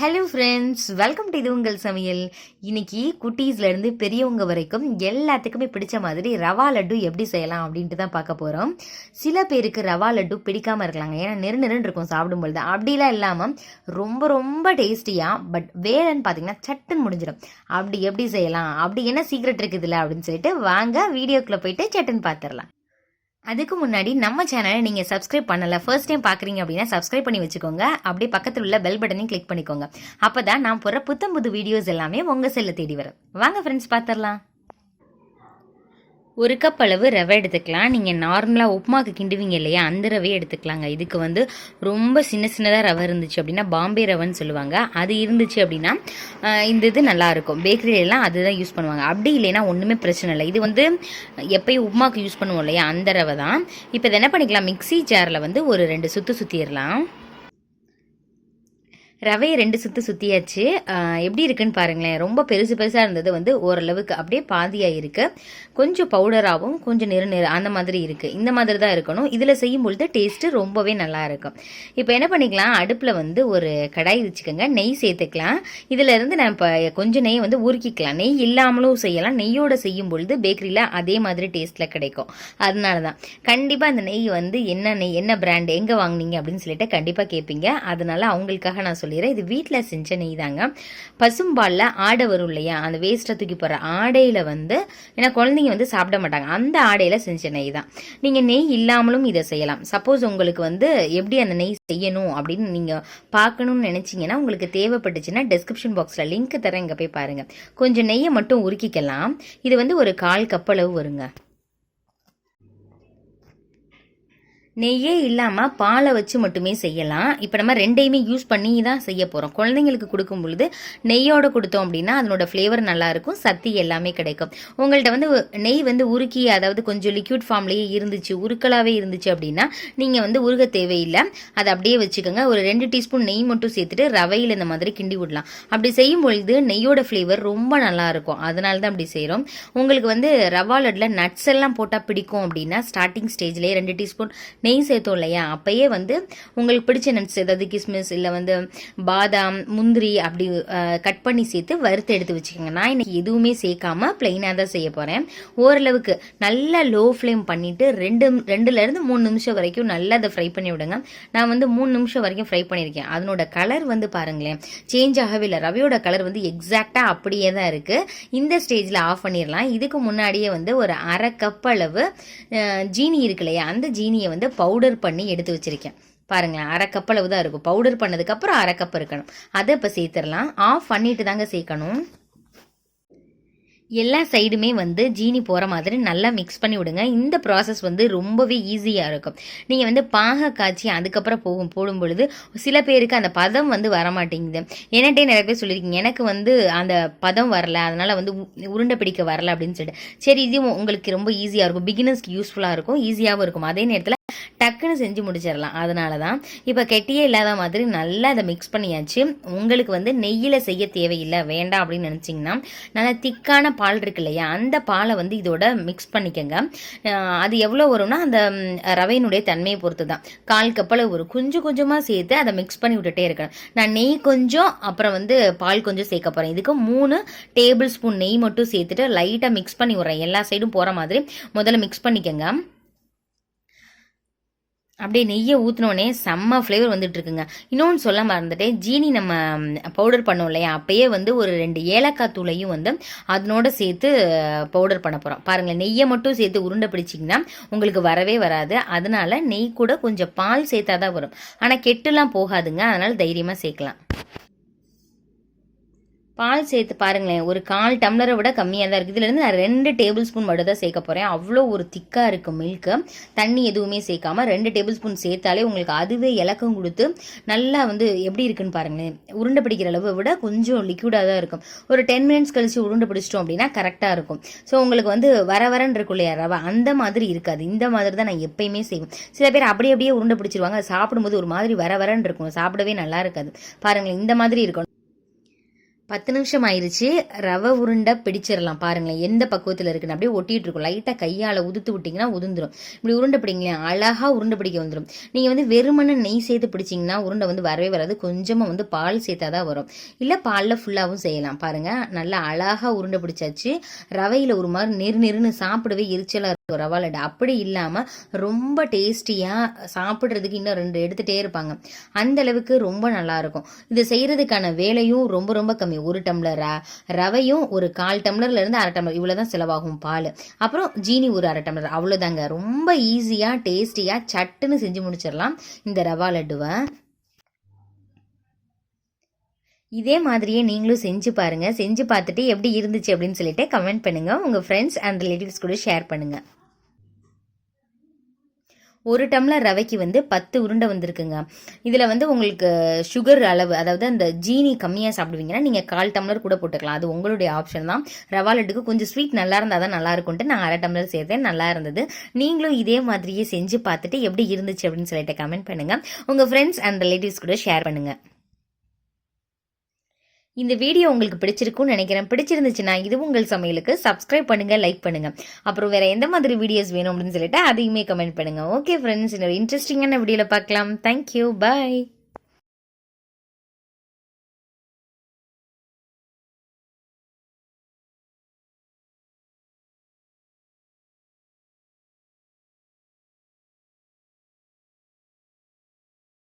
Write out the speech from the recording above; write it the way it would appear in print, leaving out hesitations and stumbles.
Hello friends, welcome to இது உங்கள் சமையல். இன்னைக்கு குட்டீஸ்லேருந்து பெரியவங்க வரைக்கும் எல்லாத்துக்குமே பிடிச்ச மாதிரி ரவா லட்டு எப்படி செய்யலாம் அப்படின்ட்டு தான் பார்க்க போகிறோம். சில பேருக்கு ரவா லட்டு பிடிக்காமல் இருக்கலாங்க, ஏன்னா நெருன்னு இருக்கும் சாப்பிடும்பொழுது. அப்படிலாம் இல்லாமல் ரொம்ப ரொம்ப டேஸ்டியாக, பட் வேலைன்னு பார்த்தீங்கன்னா சட்டுன்னு முடிஞ்சிடும். அப்படி எப்படி செய்யலாம், அப்படி என்ன சீக்ரெட் இருக்குதுல்ல அப்படின்னு சொல்லிட்டு வாங்க வீடியோக்குள்ளே போயிட்டு சட்டுன்னு பார்த்துடலாம். அதுக்கு முன்னாடி நம்ம சேனலை நீங்கள் சப்ஸ்கிரைப் பண்ணலை, ஃபர்ஸ்ட் டைம் பார்க்குறீங்க அப்படின்னா சப்ஸ்கிரைப் பண்ணி வச்சுக்கோங்க. அப்படியே பக்கத்தில் உள்ள பெல் பட்டனையும் கிளிக் பண்ணிக்கோங்க. அப்போ தான் நான் போகிற புத்தம் புது வீடியோஸ் எல்லாமே உங்கள் செல்லை தேடி வரும். வாங்க ஃப்ரெண்ட்ஸ் பார்த்துடலாம். ஒரு கப் அளவு ரவை எடுத்துக்கலாம். நீங்கள் நார்மலாக உப்புமாக்கு கிண்டுவீங்க இல்லையா, அந்த ரவையை எடுத்துக்கலாங்க. இதுக்கு ரொம்ப சின்னதாக ரவை இருந்துச்சு அப்படின்னா பாம்பே ரவைன்னு சொல்லுவாங்க. அது இருந்துச்சு அப்படின்னா இந்த இது நல்லாயிருக்கும். பேக்கரியிலலாம் அதுதான் யூஸ் பண்ணுவாங்க. அப்படி இல்லைன்னா ஒன்றுமே பிரச்சனை இல்லை. இது எப்பயும் உப்புமாக்கு யூஸ் பண்ணுவோம் இல்லையா, அந்த ரவை தான். இப்போ இதை என்ன பண்ணிக்கலாம், மிக்ஸி ஜாரில் ஒரு 2 சுற்றிடலாம். ரவையை 2 சுற்றியாச்சு. எப்படி இருக்குன்னு பாருங்களேன். ரொம்ப பெருசாக இருந்தது ஓரளவுக்கு அப்படியே பாதியாக இருக்குது. கொஞ்சம் பவுடராகவும் கொஞ்சம் நிற அந்த மாதிரி இருக்குது. இந்த மாதிரி தான் இருக்கணும். இதில் செய்யும் பொழுது டேஸ்ட்டு ரொம்பவே நல்லா இருக்கும். இப்போ என்ன பண்ணிக்கலாம், அடுப்பில் ஒரு கடாய் வச்சுக்கோங்க. நெய் சேர்த்துக்கலாம். இதில் இருந்து நான் இப்போ கொஞ்சம் நெய் உருக்கிக்கலாம். நெய் இல்லாமலும் செய்யலாம். நெய்யோடு செய்யும் பொழுது பேக்கரியில் அதே மாதிரி டேஸ்ட்டில் கிடைக்கும். அதனால தான் கண்டிப்பாக அந்த நெய் என்ன நெய், என்ன பிராண்ட், எங்கே வாங்கினீங்க அப்படின்னு சொல்லிட்டு கண்டிப்பாக கேட்பீங்க. அதனால அவங்களுக்காக நான் இது வீட்டில் செஞ்ச நெய் தாங்க. பசும்பாலில் ஆடை வரும் இல்லையா, அந்த வேஸ்ட்டை தூக்கி போடுற ஆடையில் ஏன்னா குழந்தைங்க சாப்பிட மாட்டாங்க, அந்த ஆடையில் செஞ்ச நெய் தான். நீங்கள் நெய் இல்லாமலும் இதை செய்யலாம். சப்போஸ் உங்களுக்கு எப்படி அந்த நெய் செய்யணும் அப்படின்னு நீங்கள் பார்க்கணும்னு நினச்சிங்கன்னா, உங்களுக்கு தேவைப்பட்டுச்சுன்னா டிஸ்கிரிப்ஷன் பாக்ஸில் லிங்க் தரேன், இங்கே போய் பாருங்கள். கொஞ்சம் நெய்யை மட்டும் உருக்கிக்கலாம். இது ஒரு 1/4 கப் அளவு வருங்க. நெய்யே இல்லாமல் பாலை வச்சு மட்டுமே செய்யலாம். இப்போ நம்ம ரெண்டையுமே யூஸ் பண்ணி தான் செய்ய போகிறோம். குழந்தைங்களுக்கு கொடுக்கும் பொழுது நெய்யோடு கொடுத்தோம் அப்படின்னா அதனோட ஃப்ளேவர் நல்லாயிருக்கும், சத்து எல்லாமே கிடைக்கும். உங்கள்கிட்ட நெய் உருக்கி, அதாவது கொஞ்சம் லிக்விட் ஃபார்ம்லேயே இருந்துச்சு, உருக்கலாகவே இருந்துச்சு அப்படின்னா நீங்கள் உருக தேவையில்லை. அதை அப்படியே வச்சுக்கோங்க. ஒரு 2 டீஸ்பூன் நெய் மட்டும் சேர்த்துட்டு ரவையில் இந்த மாதிரி கிண்டி விடலாம். அப்படி செய்யும் பொழுது நெய்யோட ஃப்ளேவர் ரொம்ப நல்லாயிருக்கும். அதனால தான் அப்படி செய்கிறோம். உங்களுக்கு ரவா லட்டில் நட்ஸ் எல்லாம் போட்டால் பிடிக்கும் அப்படின்னா ஸ்டார்டிங் ஸ்டேஜ்லேயே 2 டீஸ்பூன் நெய் சேர்த்தோம் இல்லையா, அப்பயே உங்களுக்கு பிடிச்ச நட்ஸ், ஏதாவது கிஸ்மிஸ் இல்லை பாதாம், முந்திரி அப்படி கட் பண்ணி சேர்த்து வறுத்து எடுத்து வச்சுக்கோங்க. நான் இன்னைக்கு எதுவுமே சேர்க்காம பிளெயினாக தான் செய்ய போகிறேன். ஓரளவுக்கு நல்லா லோ ஃப்ளேம் பண்ணிவிட்டு 2லேருந்து 3 நிமிஷம் வரைக்கும் நல்லா அதை ஃப்ரை பண்ணி விடுங்க. நான் 3 நிமிஷம் வரைக்கும் ஃப்ரை பண்ணியிருக்கேன். அதனோட கலர் பாருங்களேன், சேஞ்ச் ஆகவே இல்லை. ரவையோட கலர் எக்ஸாக்டாக அப்படியே தான் இருக்குது. இந்த ஸ்டேஜில் ஆஃப் பண்ணிடலாம். இதுக்கு முன்னாடியே ஒரு 1/2 கப் அளவு ஜீனி இருக்கு இல்லையா, அந்த ஜீனியை பவுடர் பண்ணி எடுத்து வச்சிருக்கேன். பாருங்களேன், 1/2 கப் அளவு தான் இருக்கும். பவுடர் பண்ணதுக்கப்புறம் 1/2 கப் இருக்கணும். அதை இப்போ சேர்த்துடலாம். ஆஃப் பண்ணிட்டு தாங்க சேர்க்கணும். எல்லா சைடுமே ஜீனி போகிற மாதிரி நல்லா மிக்ஸ் பண்ணி விடுங்க. இந்த ப்ராசஸ் ரொம்பவே ஈஸியாக இருக்கும். நீங்கள் பாக காய்ச்சி அதுக்கப்புறம் போடும் பொழுது சில பேருக்கு அந்த பதம் வரமாட்டேங்குது. என்கிட்டே நிறைய பேர் சொல்லியிருக்கீங்க, எனக்கு அந்த பதம் வரல, அதனால் உருண்டை பிடிக்க வரல அப்படின்னு சொல்லிட்டு. சரி, இது உங்களுக்கு ரொம்ப ஈஸியாக இருக்கும், பிகினர்ஸ்க்கு யூஸ்ஃபுல்லாக இருக்கும், ஈஸியாகவும் இருக்கும். அதே நேரத்தில் டக்குன்னு செஞ்சு முடிச்சிடலாம். அதனால தான் இப்போ கெட்டியே இல்லாத மாதிரி நல்லா அதை மிக்ஸ் பண்ணியாச்சு. உங்களுக்கு நெய்யில் செய்ய தேவையில்லை, வேண்டாம் அப்படின்னு நினச்சிங்கன்னா நல்லா திக்கான பால் இருக்கு இல்லையா, அந்த பாலை இதோட மிக்ஸ் பண்ணிக்கங்க. அது எவ்வளோ வரும்னா அந்த ரவையினுடைய தன்மையை பொறுத்து தான். 1/4 கப்பில் கொஞ்சம் கொஞ்சமாக சேர்த்து அதை மிக்ஸ் பண்ணி விட்டுட்டே இருக்கணும். நான் நெய் கொஞ்சம் அப்புறம் பால் கொஞ்சம் சேர்க்க போகிறேன். இதுக்கு 3 டேபிள் ஸ்பூன் நெய் மட்டும் சேர்த்துட்டு லைட்டாக மிக்ஸ் பண்ணி விட்றேன். எல்லா சைடும் போகிற மாதிரி முதல்ல மிக்ஸ் பண்ணிக்கங்க. அப்படியே நெய்யை ஊற்றினோடனே செம்ம ஃப்ளேவர் இருக்குங்க. இன்னொன்று சொல்ல மறந்துட்டேன், ஜீனி நம்ம பவுடர் பண்ணோம் இல்லையா, அப்பயே ஒரு 2 ஏலக்காய் தூளையும் அதனோட சேர்த்து பவுடர் பண்ண போகிறோம். பாருங்களேன், நெய்யை மட்டும் சேர்த்து உருண்டை பிடிச்சிங்கன்னா உங்களுக்கு வரவே வராது. அதனால நெய் கூட கொஞ்சம் பால் சேர்த்தா தான் வரும். ஆனால் கெட்டுலாம் போகாதுங்க, அதனால் தைரியமாக சேர்க்கலாம். பால் சேர்த்து பாருங்களேன், ஒரு 1/4 டம்ளரை விட கம்மியாக தான் இருக்குது. இதுலேருந்து நான் 2 டேபிள் ஸ்பூன் மட்டும் தான் சேர்க்க போகிறேன். அவ்வளோ திக்காக இருக்கும் மில்க்கு. தண்ணி எதுவுமே சேர்க்காம 2 டேபிள் ஸ்பூன் சேர்த்தாலே உங்களுக்கு அதுவே இலக்கம் கொடுத்து நல்லா எப்படி இருக்குன்னு பாருங்களேன். உருண்டை பிடிக்கிற அளவை விட கொஞ்சம் லிக்விடாக தான் இருக்கும். ஒரு 10 மினிட்ஸ் கழிச்சு உருண்டை பிடிச்சிட்டோம் அப்படின்னா கரெக்டாக இருக்கும். ஸோ உங்களுக்கு வரன்னு இருக்கும் இல்லையா ரவை, அந்த மாதிரி இருக்காது. இந்த மாதிரி தான் நான் எப்பயுமே செய்வேன். சில பேர் அப்படியே உருண்டை பிடிச்சிருவாங்க, சாப்பிடும்போது ஒரு மாதிரி வரன்னு இருக்கும், சாப்பிடவே நல்லா இருக்காது. பாருங்களேன், இந்த மாதிரி இருக்கணும். 10 நிமிஷம் ஆயிருச்சு. ரவை உருண்டை பிடிச்சிடலாம் பாருங்களேன், எந்த பக்குவத்தில் இருக்குன்னு. அப்படியே ஒட்டிட்டு இருக்கும். லைட்டாக கையால் உதுத்து விட்டிங்கன்னா உதிர்ந்துடும். இப்படி உருண்டை பிடிங்களேன், அழகாக உருண்டை பிடிக்க வந்துடும். நீங்கள் வந்து வெறுமனே நெய் சேர்த்து பிடிச்சிங்கன்னா உருண்டை வந்து வரவே வராது. கொஞ்சமாக வந்து பால் சேர்த்தா தான் வரும். இல்லை பாலில் ஃபுல்லாகவும் செய்யலாம். பாருங்கள், நல்லா அழகாக உருண்டை பிடிச்சாச்சு. ரவையில் ஒரு மாதிரி நெருன்னு சாப்பிடவே எரிச்சலாக இருக்கும் ரவா லட்டு. அப்படி இல்லாமல் ரொம்ப டேஸ்டியாக சாப்பிட்றதுக்கு இன்னும் 2 எடுத்துகிட்டே இருப்பாங்க. அந்த அளவுக்கு ரொம்ப நல்லாயிருக்கும். இது செய்கிறதுக்கான வேலையும் ரொம்ப ரொம்ப கம்மி. 1 டம்ளர் ரவையும் ஒரு 1/4 டம்ளர்ல இருந்து 1/2 டம்ளர் இவ்வளவுதான் செலவாகும் பால். அப்புறம் ஜீனி ஒரு 1/2 டம்ளர், அவ்வளவுதாங்க. ரொம்ப ஈஸியா டேஸ்டியா சட்டுன்னு செஞ்சு முடிச்சிடலாம் இந்த ரவா லட்டுவை. இதே மாதிரியே நீங்களும் செஞ்சு பாருங்க. செஞ்சு பார்த்துட்டு எப்படி இருந்துச்சு அப்படின்னு சொல்லிட்டு கமெண்ட் பண்ணுங்க. உங்க ஃப்ரெண்ட்ஸ் அண்ட் ரிலேட்டிவ்ஸ் கூட ஷேர் பண்ணுங்க. 1 டம்ளர் ரவைக்கு வந்து 10 உருண்டை வந்திருக்குங்க. இதில் வந்து உங்களுக்கு சுகர் அளவு, அதாவது அந்த ஜீனி கம்மியாக சாப்பிடுவீங்கன்னா நீங்கள் 1/4 டம்ளர் கூட போட்டுக்கலாம். அது உங்களுடைய ஆப்ஷன் தான். ரவா லட்டுக்கு கொஞ்சம் ஸ்வீட் நல்லா இருந்தால் தான் நல்லா இருக்கும்ட்டு நான் 1/2 டம்ளர் சேர்த்தேன். நல்லா இருந்தது. நீங்களும் இதே மாதிரியே செஞ்சு பார்த்துட்டு எப்படி இருந்துச்சு அப்படின்னு சொல்லிட்டு கமெண்ட் பண்ணுங்கள். உங்கள் ஃப்ரெண்ட்ஸ் அண்ட் ரிலேட்டிவ்ஸ் கூட ஷேர் பண்ணுங்கள். இந்த வீடியோ உங்களுக்கு பிடிச்சிருக்கும்னு நினைக்கிறேன். பிடிச்சிருந்துச்சுன்னா இது உங்கள் சமையலுக்கு சப்ஸ்கிரைப் பண்ணுங்க, லைக் பண்ணுங்க. அப்புறம் வேற எந்த மாதிரி வீடியோஸ் வேணும் அப்படின்னு சொல்லிட்டு அதையுமே கமெண்ட் பண்ணுங்க. ஓகே ஃப்ரெண்ட்ஸ், இன்னொரு இன்ட்ரெஸ்டிங்கான வீடியோல பார்க்கலாம். தேங்க்யூ, பாய்.